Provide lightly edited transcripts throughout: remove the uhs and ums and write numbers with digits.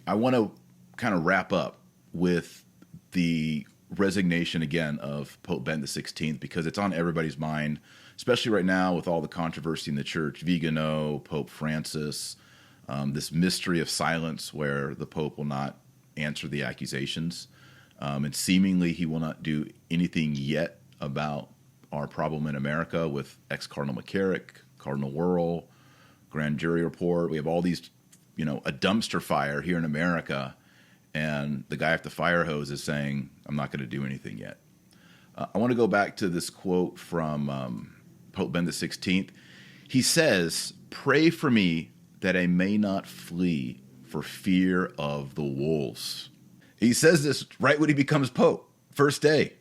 I want to kind of wrap up with the resignation again of Pope Benedict XVI, because it's on everybody's mind, especially right now with all the controversy in the church, Vigano, Pope Francis, this mystery of silence where the Pope will not answer the accusations. And seemingly he will not do anything yet about our problem in America with ex-Cardinal McCarrick, Cardinal Wuerl, grand jury report. We have all these, a dumpster fire here in America, and the guy at the fire hose is saying, I'm not going to do anything yet. I want to go back to this quote from Pope Benedict XVI. He says, "Pray for me that I may not flee for fear of the wolves." He says this right when he becomes Pope, first day.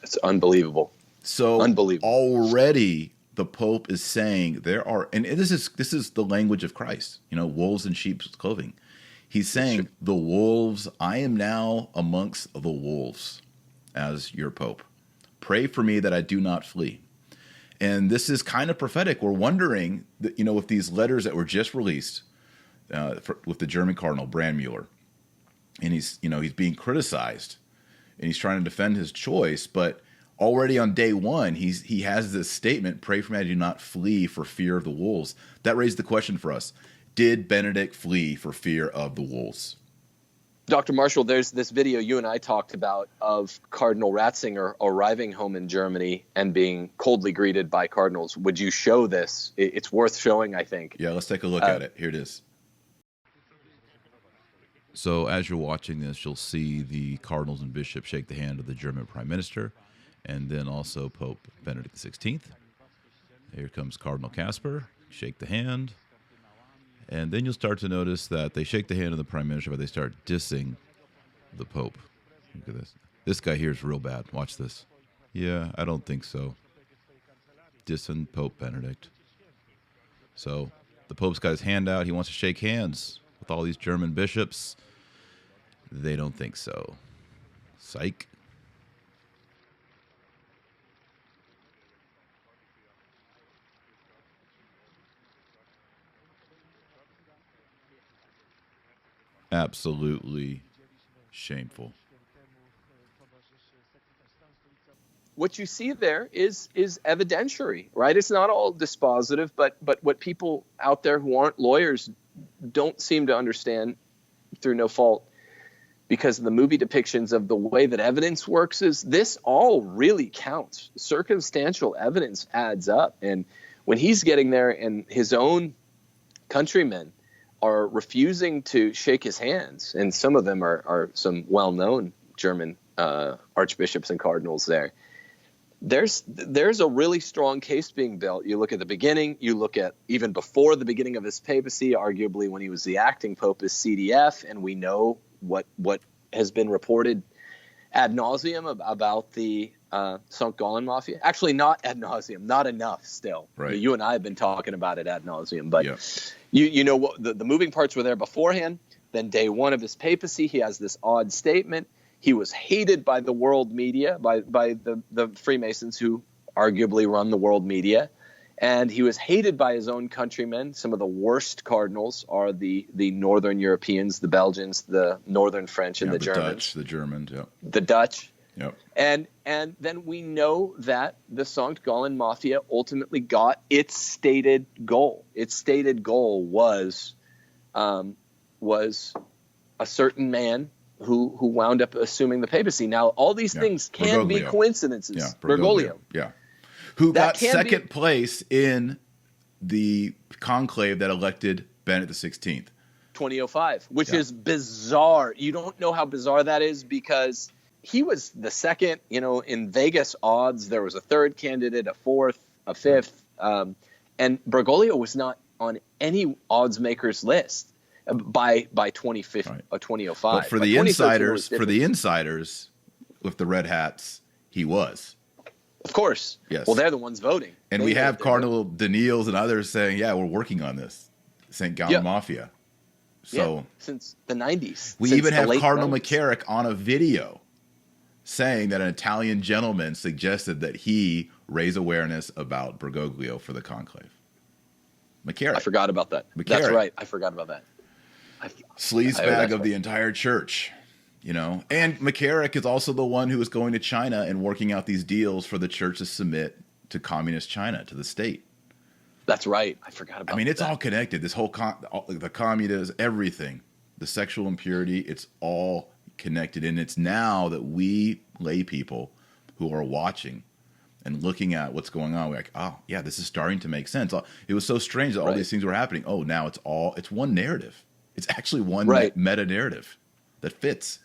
It's unbelievable. So unbelievable. Already the Pope is saying there are, and this is the language of Christ, wolves in sheep's clothing. He's saying, the wolves, I am now amongst the wolves as your Pope. Pray for me that I do not flee. And this is kind of prophetic. We're wondering that, with these letters that were just released with the German Cardinal Brandmüller, and he's being criticized, and he's trying to defend his choice, but already on day one, he has this statement, pray for me I do not flee for fear of the wolves. That raised the question for us. Did Benedict flee for fear of the wolves? Dr. Marshall, there's this video you and I talked about of Cardinal Ratzinger arriving home in Germany and being coldly greeted by cardinals. Would you show this? It's worth showing, I think. Yeah, let's take a look at it. Here it is. So as you're watching this, you'll see the cardinals and bishops shake the hand of the German Prime Minister, and then also Pope Benedict XVI. Here comes Cardinal Casper, shake the hand. And then you'll start to notice that they shake the hand of the Prime Minister, but they start dissing the Pope. Look at this. This guy here is real bad. Watch this. Yeah, I don't think so. Dissing Pope Benedict. So the Pope's got his hand out. He wants to shake hands with all these German bishops. They don't think so. Psych. Absolutely shameful. What you see there is evidentiary, right? It's not all dispositive, but what people out there who aren't lawyers don't seem to understand, through no fault, because of the movie depictions of the way that evidence works, is this all really counts. Circumstantial evidence adds up. And when he's getting there and his own countrymen are refusing to shake his hands, and some of them are some well-known German archbishops and cardinals there, there's a really strong case being built. You look at the beginning, you look at even before the beginning of his papacy, arguably when he was the acting pope as CDF, and we know what has been reported ad nauseum about the St Galen mafia. Actually, not ad nauseum, not enough still. Right. You and I have been talking about it ad nauseum, but yeah. You know what the moving parts were there beforehand. Then day one of his papacy, he has this odd statement. He was hated by the world media, by the Freemasons who arguably run the world media. And he was hated by his own countrymen. Some of the worst cardinals are the Northern Europeans, the Belgians, the Northern French, and the Germans. Dutch, the Germans, yeah. The Dutch. Yep. And then we know that the St Galen Mafia ultimately got its stated goal. Its stated goal was a certain man who wound up assuming the papacy. Now, all these things can be coincidences. Yeah, Bergoglio. Yeah. Who got second place in the conclave that elected Benedict XVI. 2005, which is bizarre. You don't know how bizarre that is because he was the second, in Vegas odds. There was a third candidate, a fourth, a fifth. And Bergoglio was not on any odds makers list by 2050, right. 2005. But for the insiders with the red hats, he was. Of course. Yes. Well, they're the ones voting. And we have Cardinal Daniels and others saying, yeah, we're working on this. St. Galen Mafia. So since the 90s. We even have Cardinal McCarrick on a video saying that an Italian gentleman suggested that he raise awareness about Bergoglio for the conclave. McCarrick. I forgot about that. McCarrick. That's right. I forgot about that. sleaze bag of the entire church. And McCarrick is also the one who is going to China and working out these deals for the church to submit to communist China, to the state. That's right. I forgot about that. I mean, it's all connected. This whole the communism, everything, the sexual impurity, it's all connected. And it's now that we lay people who are watching and looking at what's going on, we're like, oh, yeah, this is starting to make sense. It was so strange that all these things were happening. Oh, now it's one narrative. It's actually one meta narrative that fits.